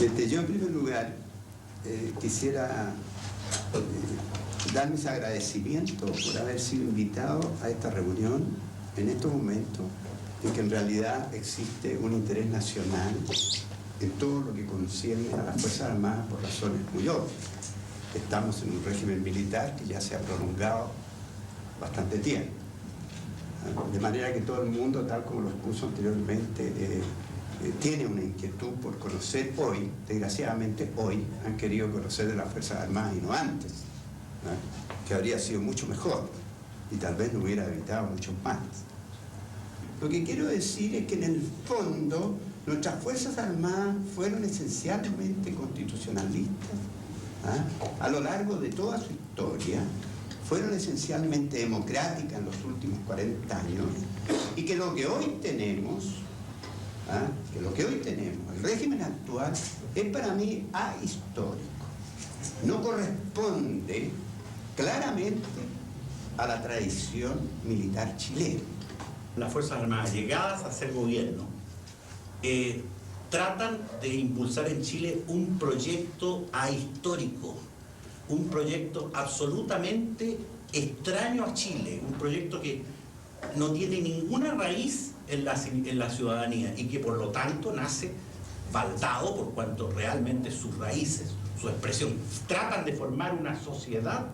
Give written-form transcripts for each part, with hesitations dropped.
Yo en primer lugar quisiera dar mis agradecimientos por haber sido invitado a esta reunión en estos momentos en que en realidad existe un interés nacional en todo lo que concierne a las Fuerzas Armadas por razones muy obvias. Estamos en un régimen militar que ya se ha prolongado bastante tiempo. De manera que todo el mundo, tal como lo expuso anteriormente, tiene una inquietud por conocer hoy, desgraciadamente hoy, han querido conocer de las Fuerzas Armadas y no antes, ¿no? Que habría sido mucho mejor y tal vez no hubiera evitado muchos males. Lo que quiero decir es que en el fondo nuestras Fuerzas Armadas fueron esencialmente constitucionalistas, a lo largo de toda su historia, fueron esencialmente democráticas en los últimos 40 años y que lo que hoy tenemos, el régimen actual, es para mí ahistórico. No corresponde claramente a la tradición militar chilena. Las Fuerzas Armadas, llegadas a ser gobierno, tratan de impulsar en Chile un proyecto ahistórico, un proyecto absolutamente extraño a Chile, un proyecto que no tiene ninguna raíz en la ciudadanía y que por lo tanto nace faltado por cuanto realmente sus raíces, su expresión. Tratan de formar una sociedad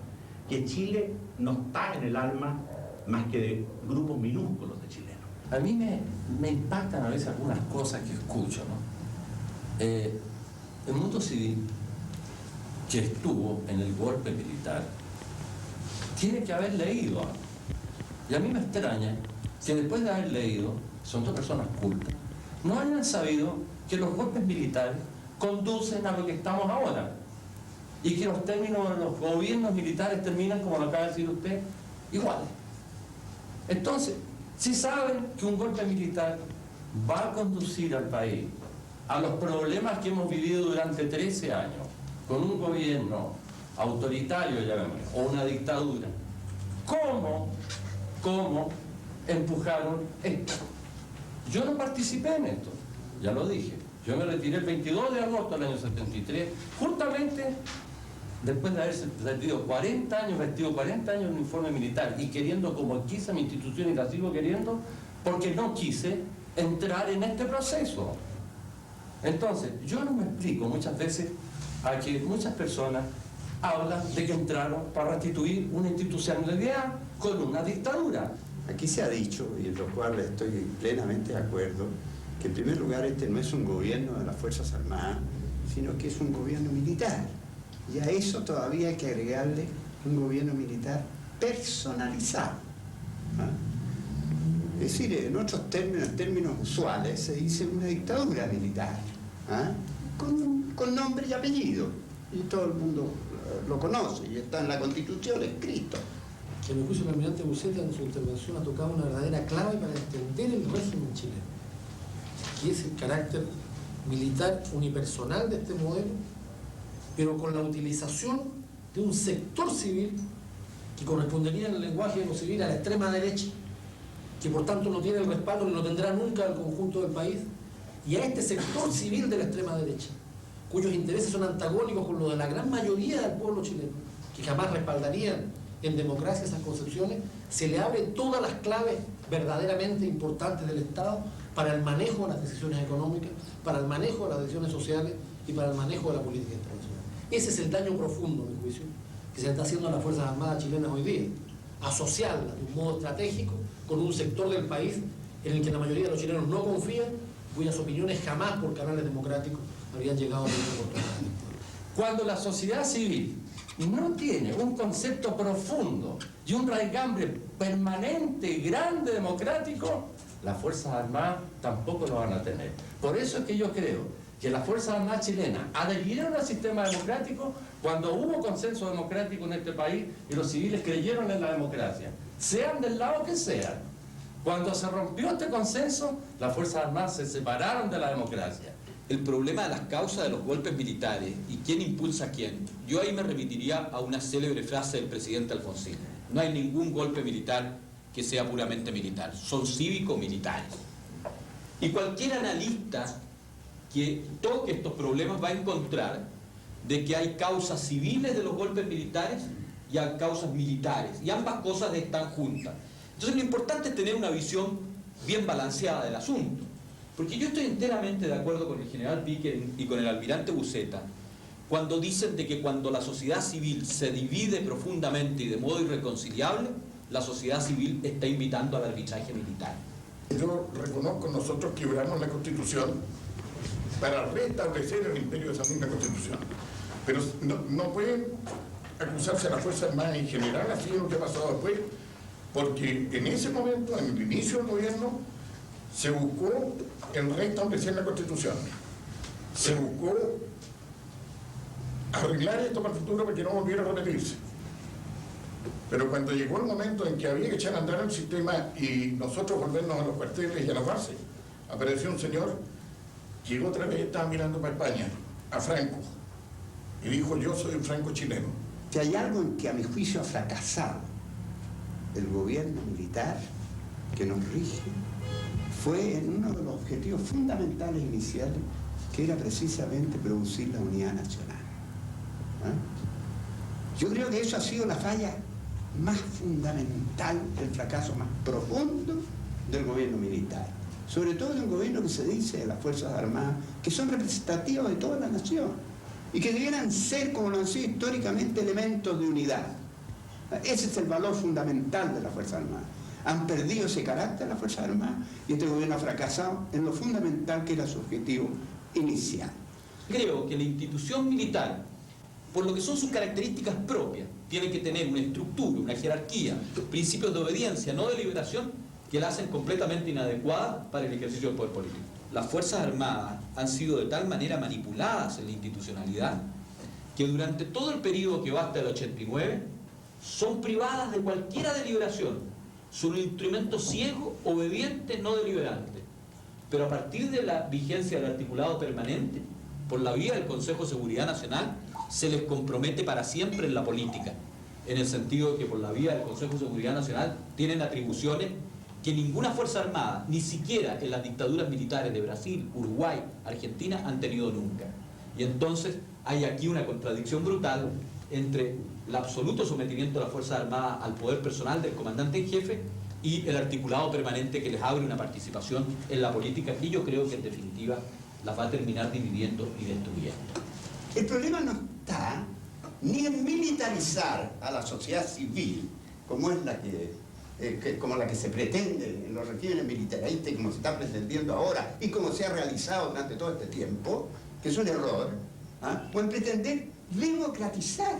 que Chile no está en el alma más que de grupos minúsculos de chilenos. A mí me impactan a veces algunas cosas que escucho, ¿no? El mundo civil que estuvo en el golpe militar tiene que haber leído algo. Y a mí me extraña que después de haber leído, son dos personas cultas, no hayan sabido que los golpes militares conducen a lo que estamos ahora y que los términos de los gobiernos militares terminan, como lo acaba de decir usted, iguales. Entonces, si saben que un golpe militar va a conducir al país a los problemas que hemos vivido durante 13 años, con un gobierno autoritario, llamémoslo, o una dictadura, ¿cómo empujaron esto? Yo no participé en esto, ya lo dije. Yo me retiré el 22 de agosto del año 73, justamente después de haber vestido 40 años en uniforme militar y queriendo como quise mi institución y la sigo queriendo, porque no quise entrar en este proceso. Entonces, yo no me explico muchas veces a que muchas personas hablan de que entraron para restituir una institucionalidad con una dictadura. Aquí se ha dicho, y en lo cual estoy plenamente de acuerdo, que en primer lugar este no es un gobierno de las Fuerzas Armadas, sino que es un gobierno militar. Y a eso todavía hay que agregarle un gobierno militar personalizado. Es decir, en otros términos, en términos usuales, se dice una dictadura militar, con nombre y apellido. Y todo el mundo lo conoce, y está en la Constitución escrito. En mi juicio, el almirante Buceta en su intervención ha tocado una verdadera clave para entender el régimen chileno, que es el carácter militar unipersonal de este modelo, pero con la utilización de un sector civil que correspondería en el lenguaje de lo civil a la extrema derecha, que por tanto no tiene el respaldo ni lo tendrá nunca del conjunto del país, y a este sector civil de la extrema derecha, cuyos intereses son antagónicos con los de la gran mayoría del pueblo chileno, que jamás respaldarían en democracia esas concepciones, se le abren todas las claves verdaderamente importantes del Estado para el manejo de las decisiones económicas, para el manejo de las decisiones sociales y para el manejo de la política internacional. Ese es el daño profundo, a mi juicio, que se está haciendo a las Fuerzas Armadas chilenas hoy día, asociarlas de un modo estratégico con un sector del país en el que la mayoría de los chilenos no confían, cuyas opiniones jamás por canales democráticos habrían llegado a ninguna oportunidad. Cuando la sociedad civil no tiene un concepto profundo y un raigambre permanente, grande, democrático, las Fuerzas Armadas tampoco lo van a tener. Por eso es que yo creo que las Fuerzas Armadas chilenas adhirieron al sistema democrático cuando hubo consenso democrático en este país y los civiles creyeron en la democracia, sean del lado que sean. Cuando se rompió este consenso, las Fuerzas Armadas se separaron de la democracia. El problema de las causas de los golpes militares y quién impulsa a quién, yo ahí me remitiría a una célebre frase del presidente Alfonsín: no hay ningún golpe militar que sea puramente militar, son cívico-militares. Y cualquier analista que toque estos problemas va a encontrar de que hay causas civiles de los golpes militares y hay causas militares, y ambas cosas están juntas. Entonces lo importante es tener una visión bien balanceada del asunto, porque yo estoy enteramente de acuerdo con el general Pickering y con el almirante Uceta cuando dicen de que cuando la sociedad civil se divide profundamente y de modo irreconciliable, la sociedad civil está invitando al arbitraje militar. Yo reconozco, nosotros quebramos la Constitución para restablecer el imperio de esa misma Constitución. Pero no pueden acusarse a las Fuerzas Armadas en general, así es lo que ha pasado después, porque en ese momento, en el inicio del gobierno, se buscó el restablecer la Constitución. Se buscó arreglar esto para el futuro para que no volviera a repetirse. Pero cuando llegó el momento en que había que echar a andar el sistema y nosotros volvernos a los cuarteles y a las bases, apareció un señor que otra vez estaba mirando para España, a Franco, y dijo: yo soy un franco chileno. Si hay algo en que a mi juicio ha fracasado el gobierno militar que nos rige, fue en uno de los objetivos fundamentales iniciales, que era precisamente producir la unidad nacional. Yo creo que eso ha sido la falla más fundamental, el fracaso más profundo del gobierno militar, sobre todo de un gobierno que se dice de las Fuerzas Armadas, que son representativos de toda la nación y que debieran ser, como lo han sido históricamente, elementos de unidad. Ese es el valor fundamental de las Fuerzas Armadas. Han perdido ese carácter las Fuerzas Armadas y este gobierno ha fracasado en lo fundamental que era su objetivo inicial. Creo que la institución militar, por lo que son sus características propias, tiene que tener una estructura, una jerarquía, principios de obediencia, no de liberación, que la hacen completamente inadecuada para el ejercicio del poder político. Las Fuerzas Armadas han sido de tal manera manipuladas en la institucionalidad que durante todo el periodo que va hasta el 89 son privadas de cualquier deliberación. Son un instrumento ciego, obediente, no deliberante. Pero a partir de la vigencia del articulado permanente, por la vía del Consejo de Seguridad Nacional, se les compromete para siempre en la política, en el sentido de que por la vía del Consejo de Seguridad Nacional tienen atribuciones que ninguna Fuerza Armada, ni siquiera en las dictaduras militares de Brasil, Uruguay, Argentina, han tenido nunca. Y entonces hay aquí una contradicción brutal entre el absoluto sometimiento de las Fuerzas Armadas al poder personal del comandante en jefe y el articulado permanente que les abre una participación en la política, y yo creo que en definitiva las va a terminar dividiendo y destruyendo. El problema no está ni en militarizar a la sociedad civil, como es como la que se pretende en los regímenes militaristas y como se está pretendiendo ahora y como se ha realizado durante todo este tiempo, que es un error, o en pretender democratizar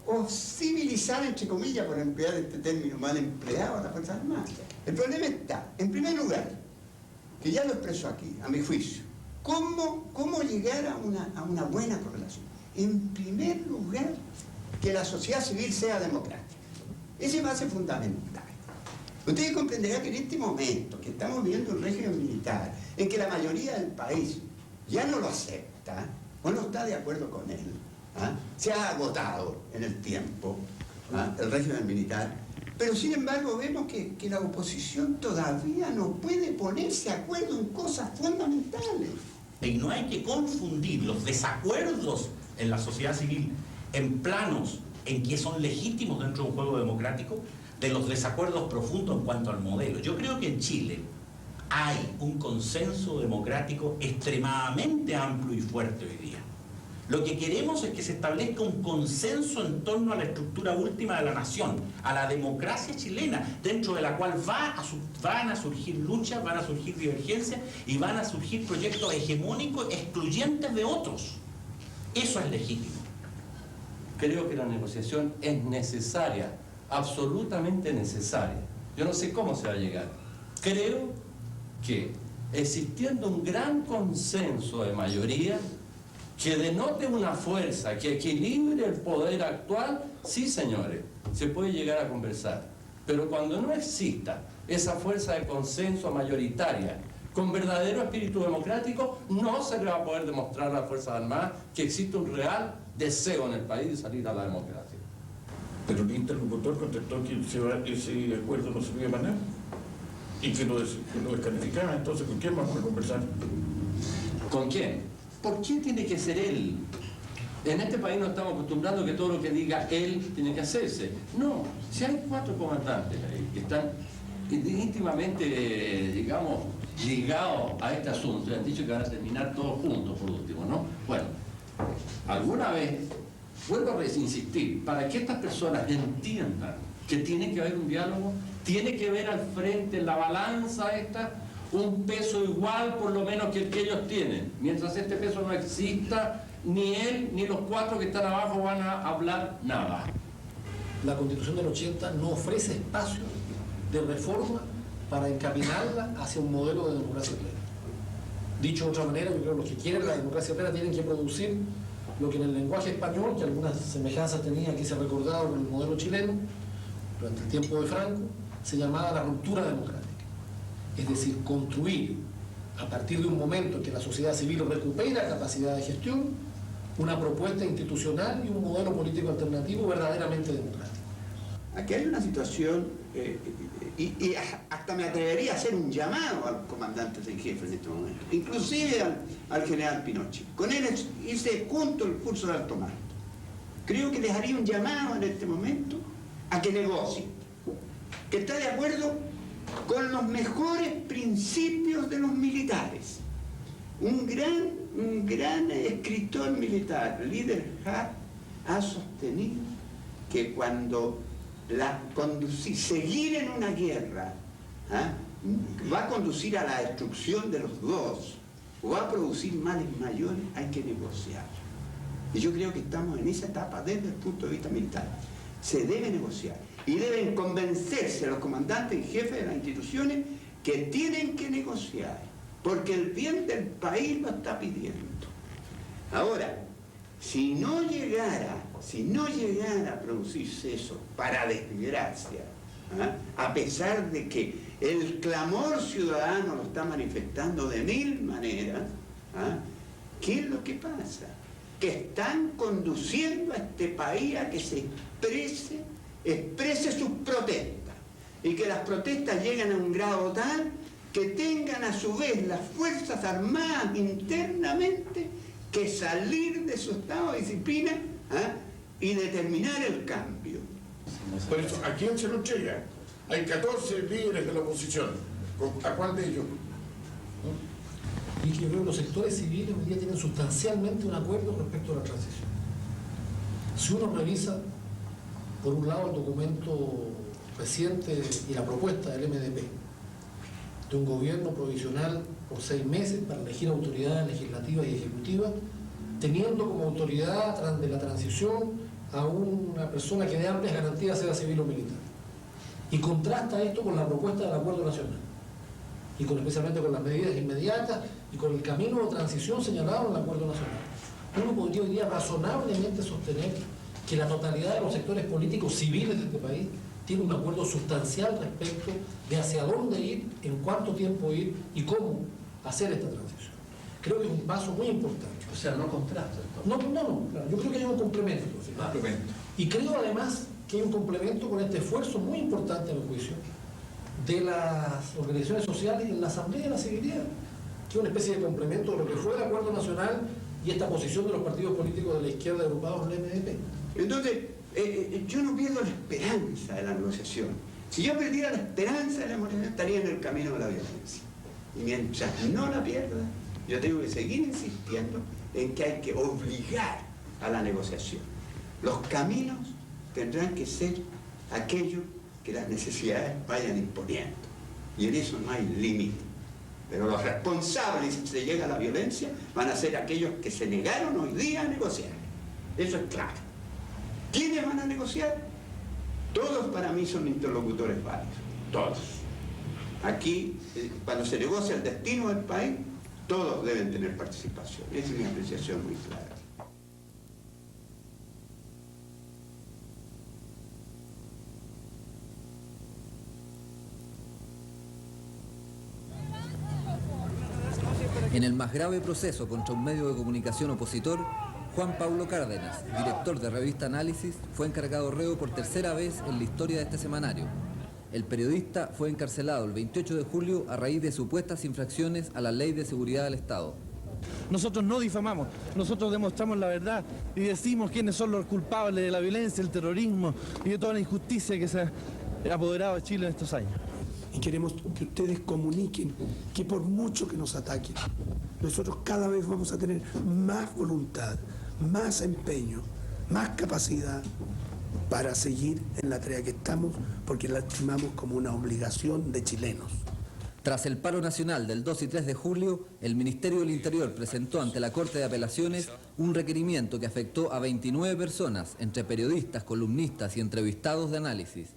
o civilizar, entre comillas, por emplear este término mal empleado, a las Fuerzas Armadas. El problema está, en primer lugar, que ya lo expreso aquí, a mi juicio, ¿cómo llegar a una buena correlación? En primer lugar, que la sociedad civil sea democrática. Esa es base fundamental. Ustedes comprenderán que en este momento que estamos viviendo un régimen militar en que la mayoría del país ya no lo acepta o no está de acuerdo con él, se ha agotado en el tiempo el régimen militar, pero sin embargo vemos que la oposición todavía no puede ponerse de acuerdo en cosas fundamentales. Y no hay que confundir los desacuerdos en la sociedad civil en planos en que son legítimos dentro de un juego democrático de los desacuerdos profundos en cuanto al modelo. Yo creo que en Chile hay un consenso democrático extremadamente amplio y fuerte hoy día. Lo que queremos es que se establezca un consenso en torno a la estructura última de la nación, a la democracia chilena, dentro de la cual van a surgir luchas, van a surgir divergencias y van a surgir proyectos hegemónicos excluyentes de otros. Eso es legítimo. Creo que la negociación es necesaria, absolutamente necesaria. Yo no sé cómo se va a llegar. Creo que existiendo un gran consenso de mayoría que denote una fuerza que equilibre el poder actual, sí, señores, se puede llegar a conversar. Pero cuando no exista esa fuerza de consenso mayoritaria con verdadero espíritu democrático, no se le va a poder demostrar a las Fuerzas Armadas que existe un real deseo en el país de salir a la democracia. Pero el interlocutor contestó que ese acuerdo no servía para nada y que lo descalificaba. Entonces, ¿con quién vamos a conversar? ¿Con quién? ¿Por qué tiene que ser él? En este país nos estamos acostumbrando a que todo lo que diga él tiene que hacerse. No, si hay 4 comandantes ahí que están íntimamente, digamos, ligados a este asunto, y han dicho que van a terminar todos juntos por último, ¿no? Bueno, alguna vez, vuelvo a insistir, para que estas personas entiendan que tiene que haber un diálogo, tiene que ver al frente, en la balanza esta, un peso igual por lo menos que el que ellos tienen. Mientras este peso no exista, ni él ni los 4 que están abajo van a hablar nada. La Constitución del 80 no ofrece espacio de reforma para encaminarla hacia un modelo de democracia plena. Dicho de otra manera, yo creo que los que quieren la democracia plena tienen que producir lo que en el lenguaje español, que algunas semejanzas tenía, aquí se recordaba con el modelo chileno, durante el tiempo de Franco, se llamaba la ruptura democrática. Es decir, construir, a partir de un momento en que la sociedad civil recupera capacidad de gestión, una propuesta institucional y un modelo político alternativo verdaderamente democrático. Aquí hay una situación, y hasta me atrevería a hacer un llamado a los comandantes en jefe en este momento, inclusive al general Pinochet. Con él hice junto el curso de alto mando. Creo que les haría un llamado en este momento a que negocien, que está de acuerdo con los mejores principios de los militares. Un gran escritor militar, líder Hart, ha sostenido que cuando seguir en una guerra va a conducir a la destrucción de los dos o va a producir males mayores, hay que negociar. Y yo creo que estamos en esa etapa desde el punto de vista militar. Se debe negociar y deben convencerse a los comandantes y jefes de las instituciones que tienen que negociar, porque el bien del país lo está pidiendo. Ahora, si no llegara a producirse eso, para desgracia, a pesar de que el clamor ciudadano lo está manifestando de 1000 maneras, ¿qué es lo que pasa? Que están conduciendo a este país a que se exprese sus protestas, y que las protestas lleguen a un grado tal que tengan a su vez las Fuerzas Armadas internamente que salir de su estado de disciplina y determinar el cambio. Por eso, ¿a quién se lo entrega? Hay 14 líderes de la oposición. ¿A cuál de ellos? Y yo creo que los sectores civiles hoy día tienen sustancialmente un acuerdo respecto a la transición. Si uno revisa, por un lado, el documento reciente y la propuesta del MDP, de un gobierno provisional por 6 meses para elegir autoridades legislativas y ejecutivas, teniendo como autoridad de la transición a una persona que de amplias garantías sea civil o militar. Y contrasta esto con la propuesta del Acuerdo Nacional, y especialmente con las medidas inmediatas y con el camino de transición señalado en el Acuerdo Nacional. Uno podría hoy día razonablemente sostener que la totalidad de los sectores políticos civiles de este país tiene un acuerdo sustancial respecto de hacia dónde ir, en cuánto tiempo ir y cómo hacer esta transición. Creo que es un paso muy importante. O sea, no contrasta. No, claro, yo creo que hay un complemento. ¿Sí? Y creo además que hay un complemento con este esfuerzo muy importante, a mi juicio, de las organizaciones sociales y en la Asamblea de la Civilidad, que es una especie de complemento de lo que fue el Acuerdo Nacional y esta posición de los partidos políticos de la izquierda agrupados en el MDP. Entonces, yo no pierdo la esperanza de la negociación. Si yo perdiera la esperanza de la negociación, estaría en el camino de la violencia. Y mientras no la pierda, yo tengo que seguir insistiendo en que hay que obligar a la negociación. Los caminos tendrán que ser aquellos que las necesidades vayan imponiendo. Y en eso no hay límite. Pero los responsables, si se llega a la violencia, van a ser aquellos que se negaron hoy día a negociar. Eso es claro. ¿Quiénes van a negociar? Todos para mí son interlocutores válidos. Todos. Aquí, cuando se negocia el destino del país, todos deben tener participación. Esa es mi apreciación muy clara. En el más grave proceso contra un medio de comunicación opositor, Juan Pablo Cárdenas, director de Revista Análisis, fue encargado reo por tercera vez en la historia de este semanario. El periodista fue encarcelado el 28 de julio a raíz de supuestas infracciones a la Ley de Seguridad del Estado. Nosotros no difamamos, nosotros demostramos la verdad y decimos quiénes son los culpables de la violencia, el terrorismo y de toda la injusticia que se ha apoderado de Chile en estos años. Y queremos que ustedes comuniquen que por mucho que nos ataquen, nosotros cada vez vamos a tener más voluntad, más empeño, más capacidad para seguir en la tarea que estamos, porque la estimamos como una obligación de chilenos. Tras el paro nacional del 2 y 3 de julio, el Ministerio del Interior presentó ante la Corte de Apelaciones un requerimiento que afectó a 29 personas, entre periodistas, columnistas y entrevistados de análisis.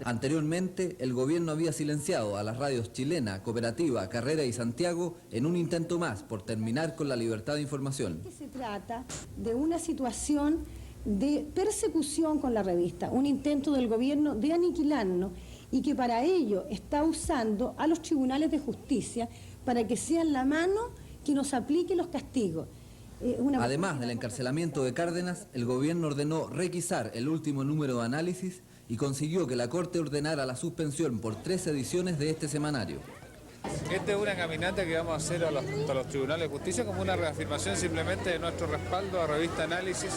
Anteriormente, el gobierno había silenciado a las radios Chilena, Cooperativa, Carrera y Santiago en un intento más por terminar con la libertad de información. Se trata de una situación de persecución con la revista, un intento del gobierno de aniquilarnos y que para ello está usando a los tribunales de justicia para que sean la mano que nos aplique los castigos. Además del encarcelamiento de Cárdenas, el gobierno ordenó requisar el último número de análisis y consiguió que la Corte ordenara la suspensión por 3 ediciones de este semanario. Esta es una caminata que vamos a hacer a los tribunales de justicia como una reafirmación simplemente de nuestro respaldo a Revista Análisis.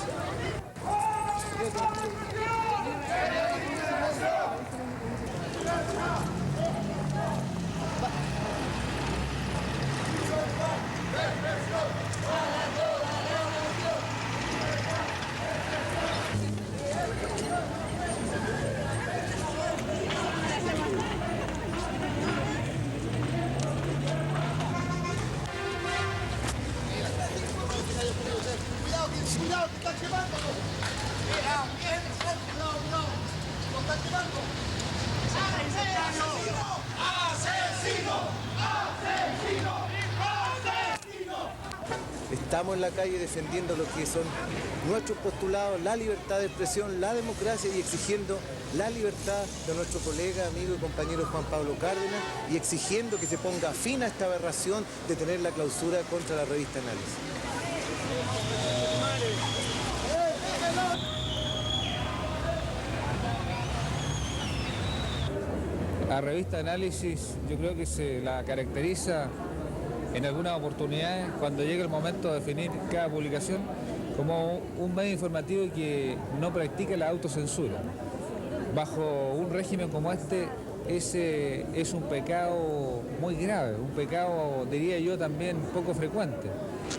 ¡Cuidado, que están quemando! ¡Lo están quemando! ¡Asesino! ¡Asesino! ¡Asesino! Estamos en la calle defendiendo lo que son nuestros postulados, la libertad de expresión, la democracia y exigiendo la libertad de nuestro colega, amigo y compañero Juan Pablo Cárdenas y exigiendo que se ponga fin a esta aberración de tener la clausura contra la revista Análisis. La revista Análisis yo creo que se la caracteriza en algunas oportunidades cuando llega el momento de definir cada publicación como un medio informativo que no practica la autocensura. Bajo un régimen como este, ese es un pecado muy grave, un pecado, diría yo, también poco frecuente.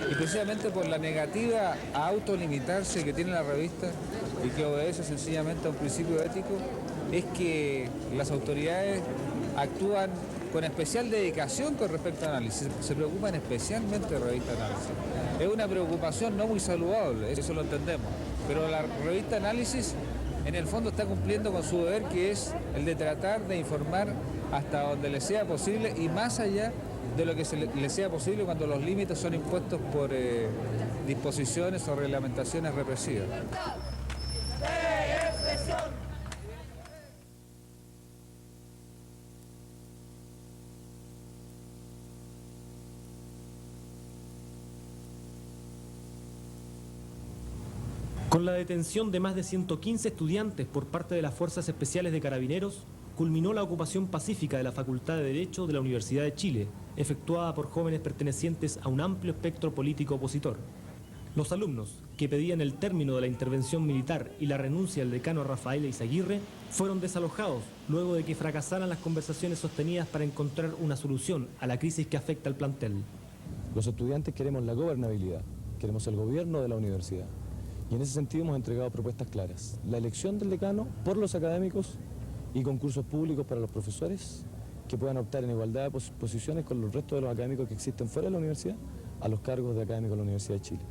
Y precisamente por la negativa a autolimitarse que tiene la revista y que obedece sencillamente a un principio ético, es que las autoridades actúan con especial dedicación con respecto al análisis, se preocupan especialmente de Revista Análisis. Es una preocupación no muy saludable, eso lo entendemos, pero la Revista Análisis en el fondo está cumpliendo con su deber, que es el de tratar de informar hasta donde le sea posible y más allá de lo que le sea posible cuando los límites son impuestos por disposiciones o reglamentaciones represivas. Con la detención de más de 115 estudiantes por parte de las Fuerzas Especiales de Carabineros, culminó la ocupación pacífica de la Facultad de Derecho de la Universidad de Chile, efectuada por jóvenes pertenecientes a un amplio espectro político opositor. Los alumnos, que pedían el término de la intervención militar y la renuncia del decano Rafael Eizaguirre, fueron desalojados luego de que fracasaran las conversaciones sostenidas para encontrar una solución a la crisis que afecta al plantel. Los estudiantes queremos la gobernabilidad, queremos el gobierno de la universidad. Y en ese sentido hemos entregado propuestas claras. La elección del decano por los académicos y concursos públicos para los profesores que puedan optar en igualdad de posiciones con los restos de los académicos que existen fuera de la universidad a los cargos de académicos de la Universidad de Chile.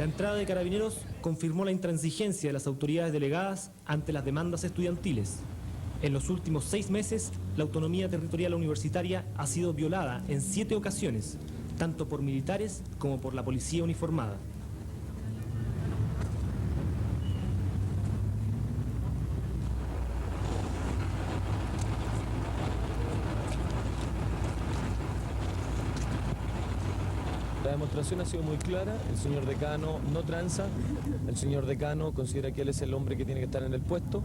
entrada de Carabineros confirmó la intransigencia de las autoridades delegadas ante las demandas estudiantiles. En los últimos 6 meses, la autonomía territorial universitaria ha sido violada en 7 ocasiones, tanto por militares como por la policía uniformada. La demostración ha sido muy clara, el señor decano no tranza, el señor decano considera que él es el hombre que tiene que estar en el puesto.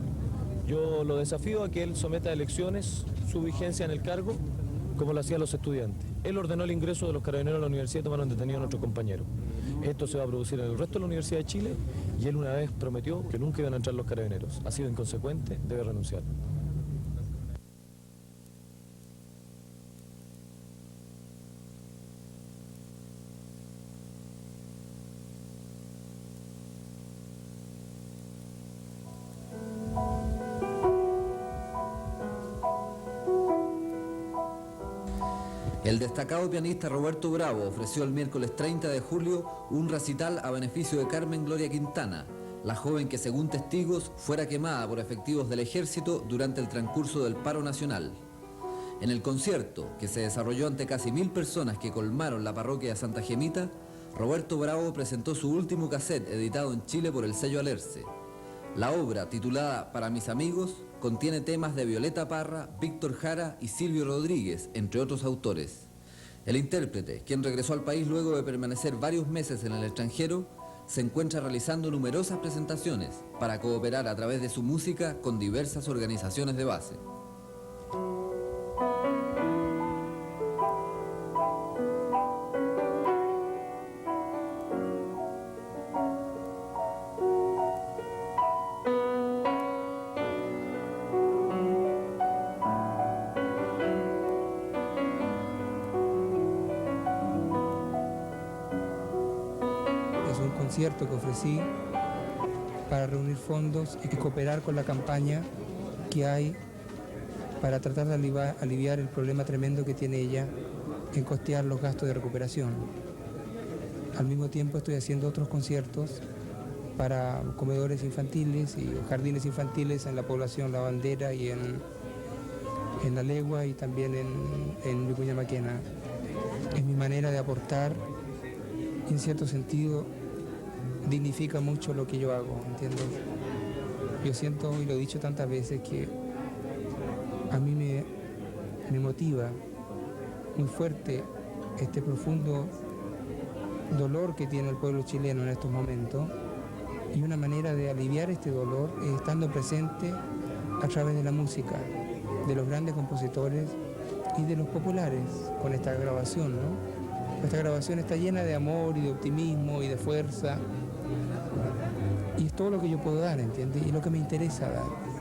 Yo lo desafío a que él someta a elecciones su vigencia en el cargo, como lo hacían los estudiantes. Él ordenó el ingreso de los carabineros a la universidad y tomaron detenidos a nuestros compañeros. Esto se va a producir en el resto de la Universidad de Chile y él una vez prometió que nunca iban a entrar los carabineros. Ha sido inconsecuente, debe renunciar. El destacado pianista Roberto Bravo ofreció el miércoles 30 de julio un recital a beneficio de Carmen Gloria Quintana, la joven que según testigos fuera quemada por efectivos del ejército durante el transcurso del paro nacional. En el concierto, que se desarrolló ante casi 1000 personas que colmaron la parroquia de Santa Gemita, Roberto Bravo presentó su último cassette editado en Chile por el sello Alerce. La obra, titulada Para mis amigos, contiene temas de Violeta Parra, Víctor Jara y Silvio Rodríguez, entre otros autores. El intérprete, quien regresó al país luego de permanecer varios meses en el extranjero, se encuentra realizando numerosas presentaciones para cooperar a través de su música con diversas organizaciones de base. Concierto que ofrecí para reunir fondos y cooperar con la campaña que hay para tratar de aliviar el problema tremendo que tiene ella en costear los gastos de recuperación. Al mismo tiempo estoy haciendo otros conciertos para comedores infantiles y jardines infantiles en la población La Bandera y en La Legua y también en Vicuña Maquena. Es mi manera de aportar, en cierto sentido, dignifica mucho lo que yo hago, ¿entiendes? Yo siento, y lo he dicho tantas veces, que a mí me motiva muy fuerte este profundo dolor que tiene el pueblo chileno en estos momentos, y una manera de aliviar este dolor es estando presente a través de la música, de los grandes compositores y de los populares, con esta grabación, ¿no? Esta grabación está llena de amor y de optimismo y de fuerza. Y es todo lo que yo puedo dar, ¿entiendes? Y lo que me interesa dar.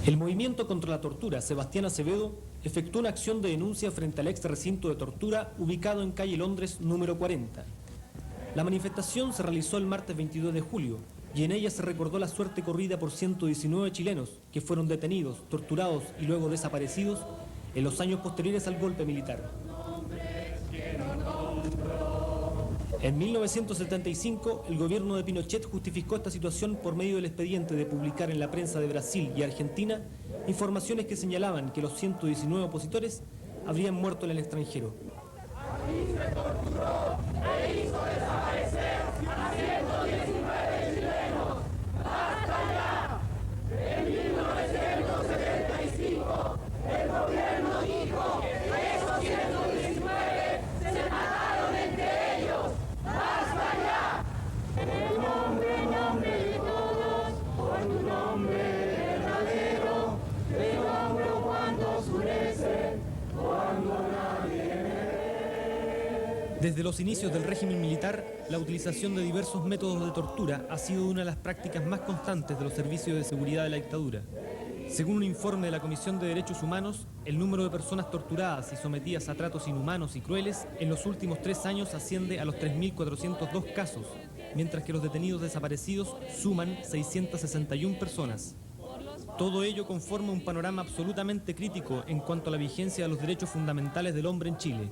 El movimiento contra la tortura, Sebastián Acevedo, efectuó una acción de denuncia frente al ex recinto de tortura ubicado en calle Londres número 40. La manifestación se realizó el martes 22 de julio y en ella se recordó la suerte corrida por 119 chilenos que fueron detenidos, torturados y luego desaparecidos en los años posteriores al golpe militar. En 1975, el gobierno de Pinochet justificó esta situación por medio del expediente de publicar en la prensa de Brasil y Argentina informaciones que señalaban que los 119 opositores habrían muerto en el extranjero. Aquí se torturó e hizo desaparecer a 119 chilenos. ¡Basta ya! En 1975, el gobierno dijo que esos 119 se mataron entre ellos. ¡Basta ya! En nombre de todos, por tu nombre verdadero, te nombro cuando oscurece, cuando nadie ve. Desde los inicios del régimen militar, la utilización de diversos métodos de tortura ha sido una de las prácticas más constantes de los servicios de seguridad de la dictadura. Según un informe de la Comisión de Derechos Humanos, el número de personas torturadas y sometidas a tratos inhumanos y crueles en los últimos 3 años asciende a los 3.402 casos, mientras que los detenidos desaparecidos suman 661 personas. Todo ello conforma un panorama absolutamente crítico en cuanto a la vigencia de los derechos fundamentales del hombre en Chile.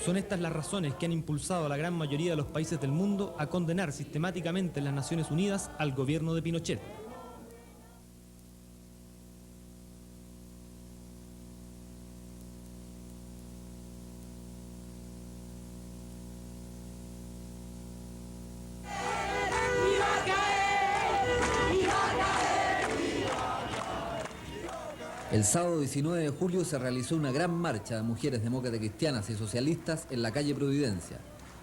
Son estas las razones que han impulsado a la gran mayoría de los países del mundo a condenar sistemáticamente en las Naciones Unidas al gobierno de Pinochet. El sábado 19 de julio se realizó una gran marcha de mujeres demócratas cristianas y socialistas en la calle Providencia.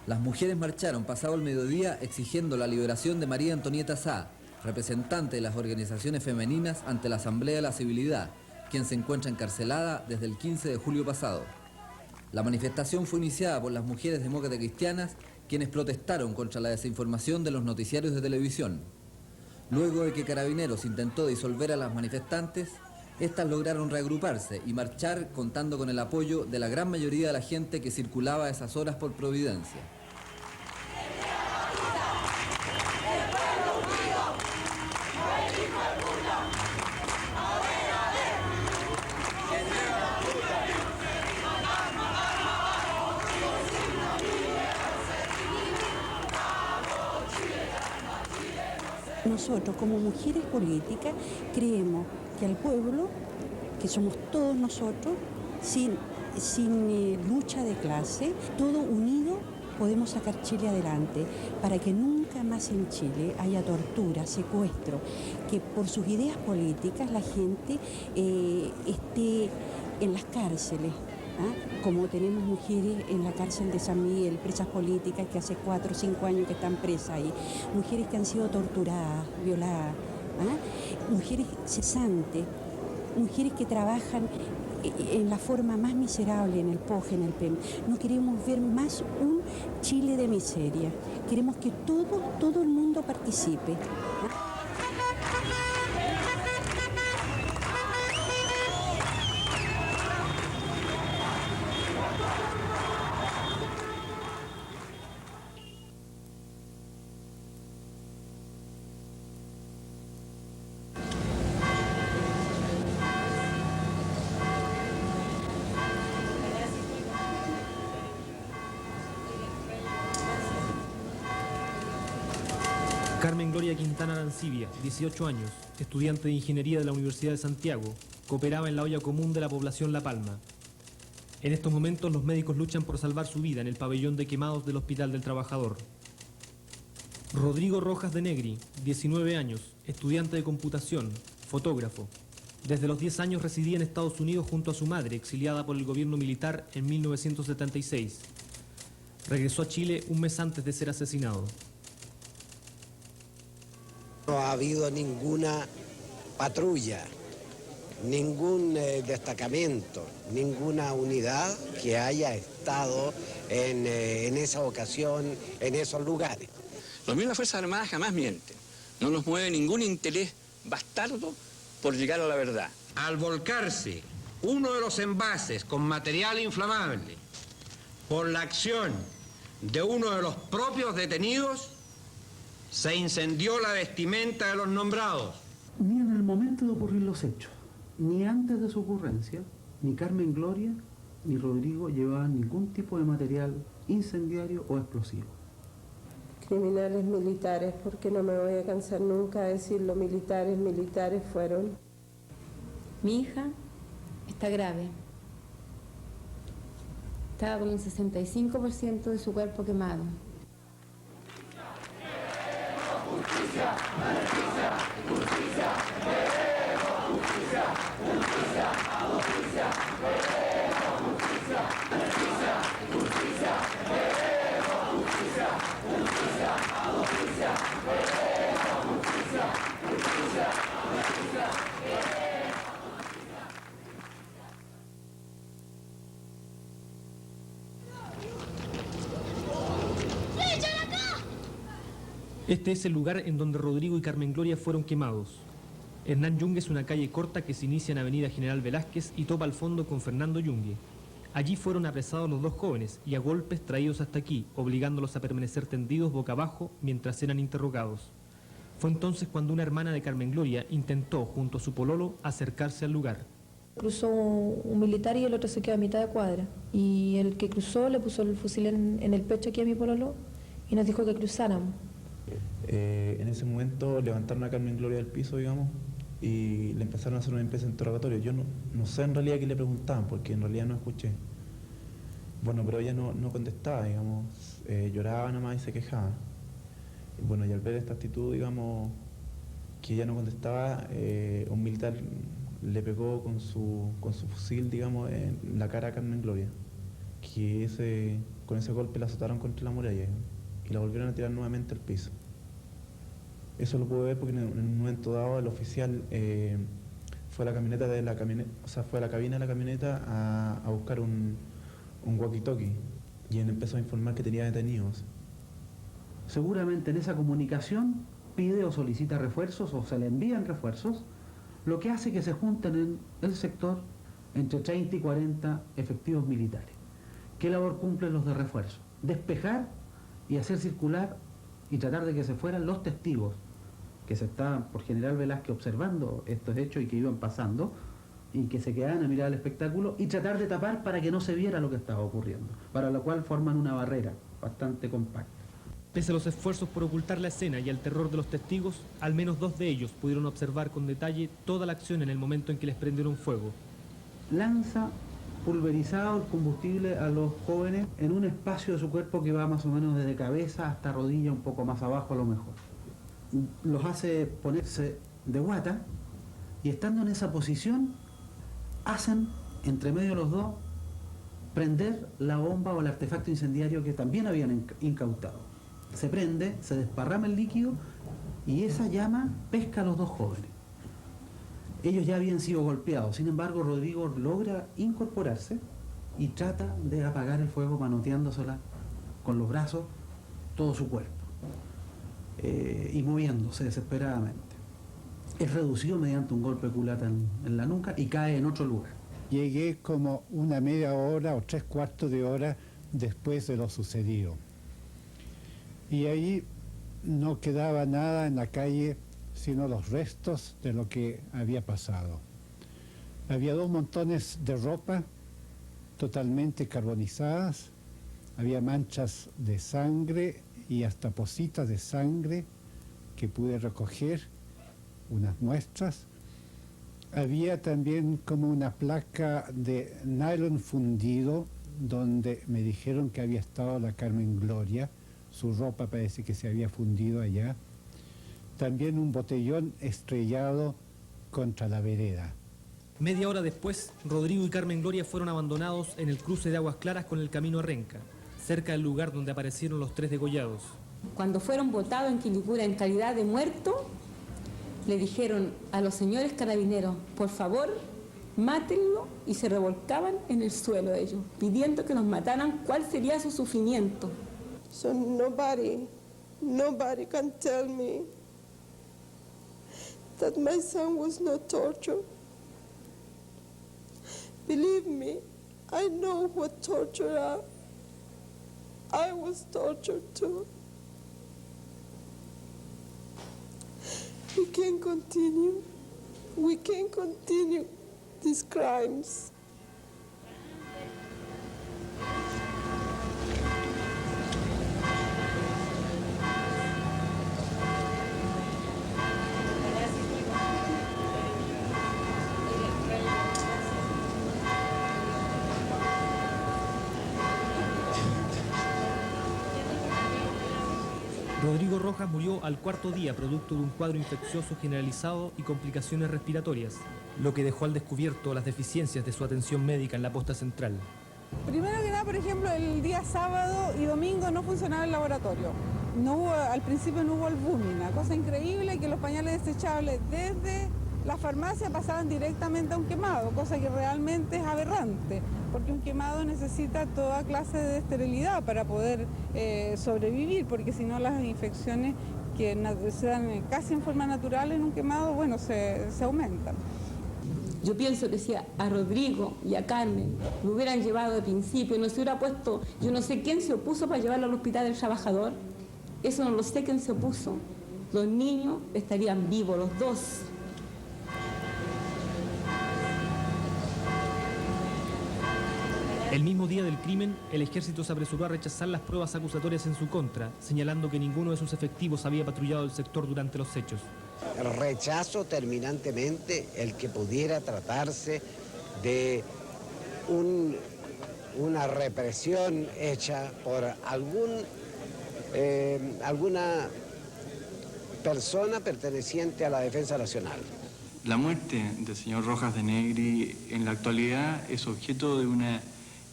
Las mujeres marcharon pasado el mediodía exigiendo la liberación de María Antonieta Sá, representante de las organizaciones femeninas ante la Asamblea de la Civilidad, quien se encuentra encarcelada desde el 15 de julio pasado. La manifestación fue iniciada por las mujeres demócratas cristianas, quienes protestaron contra la desinformación de los noticiarios de televisión. Luego de que Carabineros intentó disolver a las manifestantes, estas lograron reagruparse y marchar contando con el apoyo de la gran mayoría de la gente que circulaba a esas horas por Providencia. Nosotros, como mujeres políticas, creemos que al pueblo, que somos todos nosotros, sin lucha de clase, todo unido podemos sacar Chile adelante, para que nunca más en Chile haya tortura, secuestro, que por sus ideas políticas la gente esté en las cárceles. Como tenemos mujeres en la cárcel de San Miguel, presas políticas que hace 4 o 5 años que están presas ahí, mujeres que han sido torturadas, violadas, mujeres cesantes, mujeres que trabajan en la forma más miserable, en el POG, en el PEM. No queremos ver más un Chile de miseria, queremos que todo el mundo participe. Carmen Gloria Quintana Arancibia, 18 años, estudiante de Ingeniería de la Universidad de Santiago, cooperaba en la olla común de la población La Palma. En estos momentos los médicos luchan por salvar su vida en el pabellón de quemados del Hospital del Trabajador. Rodrigo Rojas de Negri, 19 años, estudiante de computación, fotógrafo. Desde los 10 años residía en Estados Unidos junto a su madre, exiliada por el gobierno militar en 1976. Regresó a Chile un mes antes de ser asesinado. No ha habido ninguna patrulla, ningún destacamento, ninguna unidad que haya estado en esa ocasión, en esos lugares. Los mismos Fuerzas Armadas jamás mienten. No nos mueve ningún interés bastardo por llegar a la verdad. Al volcarse uno de los envases con material inflamable por la acción de uno de los propios detenidos, se incendió la vestimenta de los nombrados. Ni en el momento de ocurrir los hechos, ni antes de su ocurrencia, ni Carmen Gloria ni Rodrigo llevaban ningún tipo de material incendiario o explosivo. Criminales militares, porque no me voy a cansar nunca de decirlo, militares fueron. Mi hija está grave. Estaba con un 65% de su cuerpo quemado. Justicia, justicia, justicia, queremos justicia, justicia, justicia, queremos justicia, justicia, justicia, queremos justicia, justicia, justicia, queremos justicia, justicia, justicia, Este es el lugar en donde Rodrigo y Carmen Gloria fueron quemados. Hernán Yungue es una calle corta que se inicia en Avenida General Velázquez y topa al fondo con Fernando Yungue. Allí fueron apresados los dos jóvenes y a golpes traídos hasta aquí, obligándolos a permanecer tendidos boca abajo mientras eran interrogados. Fue entonces cuando una hermana de Carmen Gloria intentó, junto a su pololo, acercarse al lugar. Cruzó un militar y el otro se quedó a mitad de cuadra. Y el que cruzó le puso el fusil en el pecho aquí a mi pololo y nos dijo que cruzáramos. En ese momento levantaron a Carmen Gloria del piso, digamos, y le empezaron a hacer una especie de interrogatorio. Yo no sé en realidad qué le preguntaban, porque en realidad no escuché. Bueno, pero ella no contestaba, digamos, lloraba nada más y se quejaba. Y bueno, y al ver esta actitud, digamos, que ella no contestaba, un militar le pegó con su fusil, digamos, en la cara a Carmen Gloria, que con ese golpe la azotaron contra la muralla y la volvieron a tirar nuevamente al piso. Eso lo pude ver porque en un momento dado el oficial fue a la cabina de la camioneta a buscar un walkie-talkie y él empezó a informar que tenía detenidos. Seguramente en esa comunicación pide o solicita refuerzos o se le envían refuerzos, lo que hace que se junten en el sector entre 30 y 40 efectivos militares. ¿Qué labor cumplen los de refuerzo? Despejar y hacer circular y tratar de que se fueran los testigos que se estaban por General Velázquez observando estos hechos y que iban pasando y que se quedaban a mirar el espectáculo y tratar de tapar para que no se viera lo que estaba ocurriendo, para lo cual forman una barrera bastante compacta. Pese a los esfuerzos por ocultar la escena y al terror de los testigos, al menos 2 de ellos pudieron observar con detalle toda la acción en el momento en que les prendieron fuego. Lanza pulverizado el combustible a los jóvenes en un espacio de su cuerpo que va más o menos desde cabeza hasta rodilla, un poco más abajo a lo mejor. Los hace ponerse de guata y estando en esa posición hacen, entre medio de los dos, prender la bomba o el artefacto incendiario que también habían incautado. Se prende, se desparrama el líquido y esa llama pesca a los dos jóvenes. Ellos ya habían sido golpeados, sin embargo Rodrigo logra incorporarse y trata de apagar el fuego manoteándosela con los brazos todo su cuerpo y moviéndose desesperadamente. Es reducido mediante un golpe de culata en la nuca y cae en otro lugar. Llegué como una media hora o 3/4 de hora después de lo sucedido. Y ahí no quedaba nada en la calle sino los restos de lo que había pasado. Había 2 montones de ropa totalmente carbonizadas, había manchas de sangre y hasta pocitas de sangre que pude recoger, unas muestras. Había también como una placa de nylon fundido donde me dijeron que había estado la Carmen Gloria, su ropa parece que se había fundido allá. También un botellón estrellado contra la vereda. Media hora después, Rodrigo y Carmen Gloria fueron abandonados en el cruce de Aguas Claras con el camino a Renca, cerca del lugar donde aparecieron los 3 degollados. Cuando fueron botados en Quilicura en calidad de muertos, le dijeron a los señores carabineros, por favor, mátenlo, y se revolcaban en el suelo ellos, pidiendo que los mataran, cuál sería su sufrimiento. So nobody can tell me that my son was not tortured. Believe me, I know what torture are. I was tortured too. We can't continue these crimes. Rodrigo Rojas murió al 4.º día producto de un cuadro infeccioso generalizado y complicaciones respiratorias, lo que dejó al descubierto las deficiencias de su atención médica en la posta central. Primero que nada, por ejemplo, el día sábado y domingo no funcionaba el laboratorio. Al principio no hubo albúmina, cosa increíble, que los pañales desechables desde la farmacia pasaban directamente a un quemado, cosa que realmente es aberrante, porque un quemado necesita toda clase de esterilidad para poder sobrevivir, porque si no las infecciones que se dan casi en forma natural en un quemado, bueno, se aumentan. Yo pienso que si a Rodrigo y a Carmen lo hubieran llevado de principio, no se hubiera puesto, yo no sé quién se opuso para llevarlo al Hospital del Trabajador, eso no lo sé quién se opuso. Los niños estarían vivos, los dos. El mismo día del crimen, el ejército se apresuró a rechazar las pruebas acusatorias en su contra, señalando que ninguno de sus efectivos había patrullado el sector durante los hechos. Rechazo terminantemente el que pudiera tratarse de una represión hecha por alguna persona perteneciente a la Defensa Nacional. La muerte del señor Rojas de Negri en la actualidad es objeto de una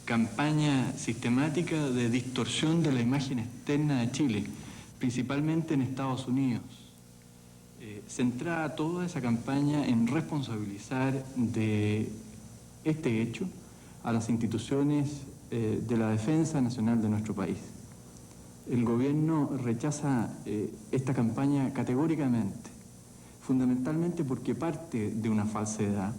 campaña sistemática de distorsión de la imagen externa de Chile, principalmente en Estados Unidos. Centrada toda esa campaña en responsabilizar de este hecho a las instituciones de la defensa nacional de nuestro país. El gobierno rechaza esta campaña categóricamente, fundamentalmente porque parte de una falsedad.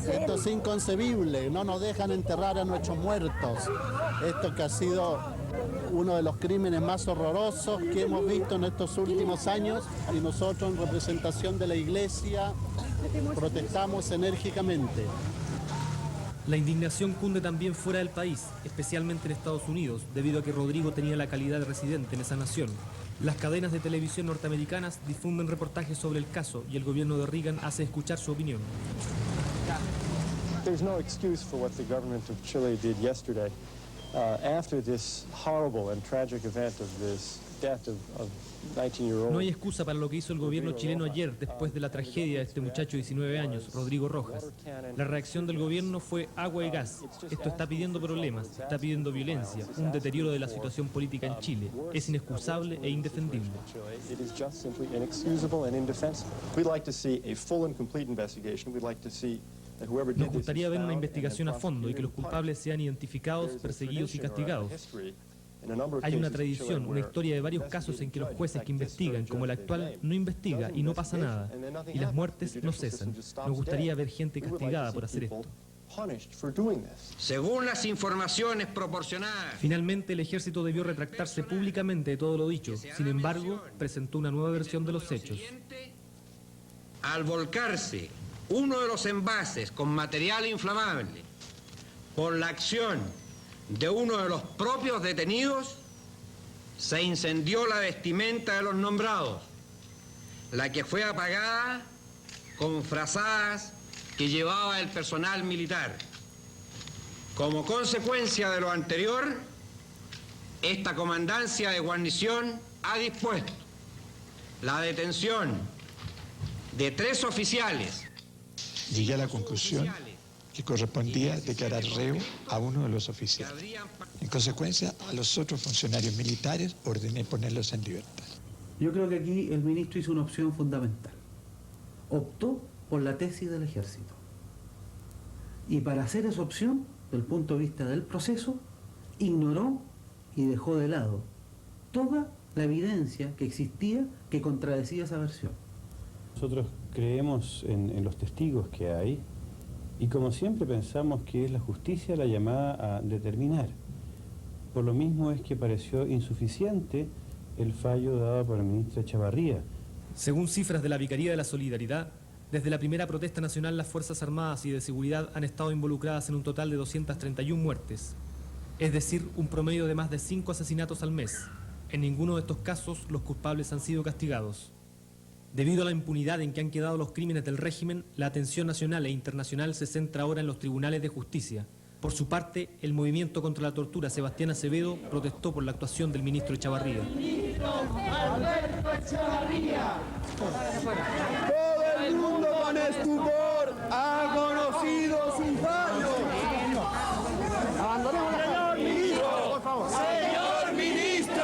Esto es inconcebible, no nos dejan enterrar a nuestros muertos. Esto que ha sido uno de los crímenes más horrorosos que hemos visto en estos últimos años, y nosotros en representación de la Iglesia protestamos enérgicamente. La indignación cunde también fuera del país, especialmente en Estados Unidos, debido a que Rodrigo tenía la calidad de residente en esa nación. Las cadenas de televisión norteamericanas difunden reportajes sobre el caso y el gobierno de Reagan hace escuchar su opinión. There's no excuse for what the government of Chile did yesterday after this horrible and tragic event of this death of 19-year-old. No hay excusa para lo que hizo el gobierno chileno ayer después de la tragedia de este muchacho de 19 años, Rodrigo Rojas. La reacción del gobierno fue agua y gas. Esto está pidiendo problemas, está pidiendo violencia, un deterioro de la situación política en Chile. Es inexcusable e indefendible. It is just simply inexcusable and indefensible. We'd like to see a full and complete investigation. We'd like to see that whoever did Nos this gustaría is ver una found investigación a and fondo y que los prosecuted culpables sean identificados, and punished. perseguidos y There's a tradition or a castigados. history in a number of Hay una cases in Chile tradición, una where historia de varios casos en que los jueces que investigan, como el actual, no investiga y no pasa nada. Y las muertes no cesan. Nos gustaría ver gente castigada por hacer esto. punished for doing this. Según las informaciones proporcionadas, Finalmente, el ejército debió retractarse públicamente de todo lo dicho. Sin embargo, presentó una nueva versión de los hechos. al volcarse uno de los envases con material inflamable por la acción de uno de los propios detenidos, se incendió la vestimenta de los nombrados, la que fue apagada con frazadas que llevaba el personal militar. Como consecuencia de lo anterior, esta comandancia de guarnición ha dispuesto la detención de 3 oficiales. Llegué a la conclusión que correspondía declarar reo a uno de los oficiales. En consecuencia, a los otros funcionarios militares ordené ponerlos en libertad. Yo creo que aquí el ministro hizo una opción fundamental. Optó por la tesis del ejército. Y para hacer esa opción, desde el punto de vista del proceso, ignoró y dejó de lado toda la evidencia que existía que contradecía esa versión. Nosotros creemos en los testigos que hay y como siempre pensamos que es la justicia la llamada a determinar. Por lo mismo es que pareció insuficiente el fallo dado por el ministro Echavarría. Según cifras de la Vicaría de la Solidaridad, desde la primera protesta nacional las Fuerzas Armadas y de Seguridad han estado involucradas en un total de 231 muertes, es decir, un promedio de más de 5 asesinatos al mes. En ninguno de estos casos los culpables han sido castigados. Debido a la impunidad en que han quedado los crímenes del régimen, la atención nacional e internacional se centra ahora en los tribunales de justicia. Por su parte, el movimiento contra la tortura Sebastián Acevedo protestó por la actuación del ministro Echavarría. Alberto Echavarría. Todo el mundo con estupor ha conocido su fallo. Abandonemos la señor ministro, por favor. Señor ministro.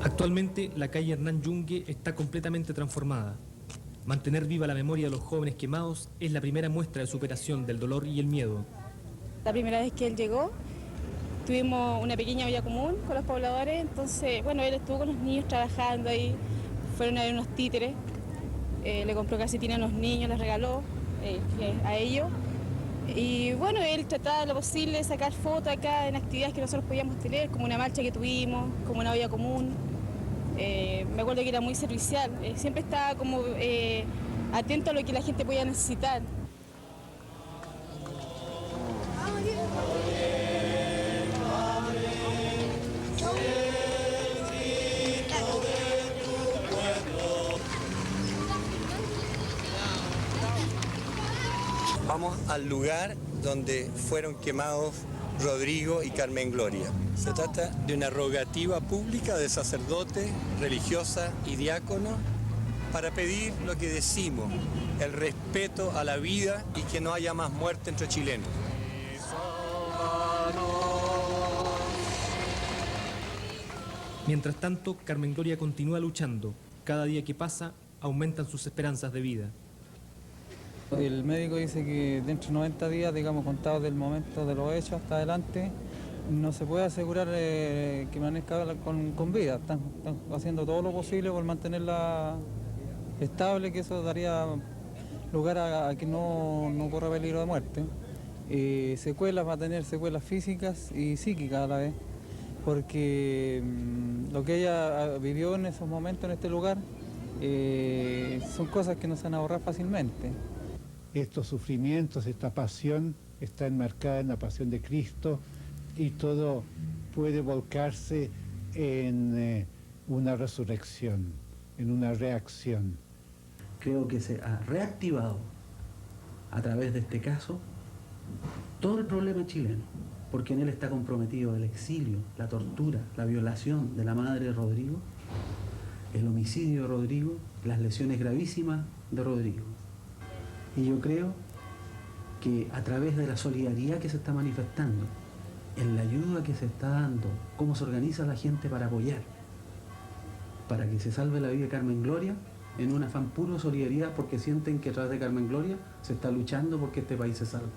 Actualmente, la calle Hernán Yungue está completamente transformada. Mantener viva la memoria de los jóvenes quemados es la primera muestra de superación del dolor y el miedo. La primera vez que él llegó, tuvimos una pequeña olla común con los pobladores, entonces, bueno, él estuvo con los niños trabajando ahí, fueron a ver unos títeres, le compró calcetines a los niños, les regaló a ellos. Y bueno, él trataba de lo posible de sacar fotos acá en actividades que nosotros podíamos tener, como una marcha que tuvimos, como una olla común. Me acuerdo que era muy servicial, siempre estaba como atento a lo que la gente podía necesitar. Vamos al lugar donde fueron quemados Rodrigo y Carmen Gloria. Se trata de una rogativa pública de sacerdote, religiosa y diácono para pedir lo que decimos, el respeto a la vida y que no haya más muerte entre chilenos. Mientras tanto, Carmen Gloria continúa luchando. Cada día que pasa, aumentan sus esperanzas de vida. El médico dice que dentro de 90 días, digamos, contados del momento de los hechos hasta adelante, no se puede asegurar que permanezca con vida. Están haciendo todo lo posible por mantenerla estable, que eso daría lugar a que no corra peligro de muerte. Secuelas, va a tener secuelas físicas y psíquicas a la vez, porque lo que ella vivió en esos momentos en este lugar son cosas que no se van a borrar fácilmente. Estos sufrimientos, esta pasión está enmarcada en la pasión de Cristo y todo puede volcarse en una resurrección, en una reacción. creo que se ha reactivado a través de este caso todo el problema chileno, porque en él está comprometido el exilio, la tortura, la violación de la madre de Rodrigo, el homicidio de Rodrigo, las lesiones gravísimas de Rodrigo. Y yo creo que a través de la solidaridad que se está manifestando, en la ayuda que se está dando, cómo se organiza la gente para apoyar, para que se salve la vida de Carmen Gloria, en un afán puro de solidaridad, porque sienten que a través de Carmen Gloria se está luchando porque este país se salve.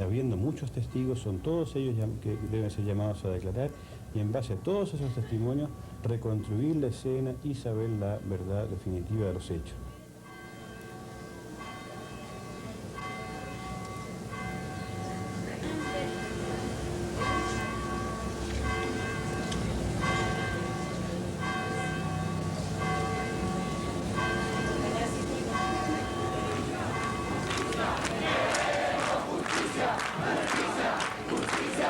Habiendo muchos testigos, son todos ellos que deben ser llamados a declarar, y en base a todos esos testimonios reconstruir la escena y saber la verdad definitiva de los hechos. Justicia, justicia, justicia.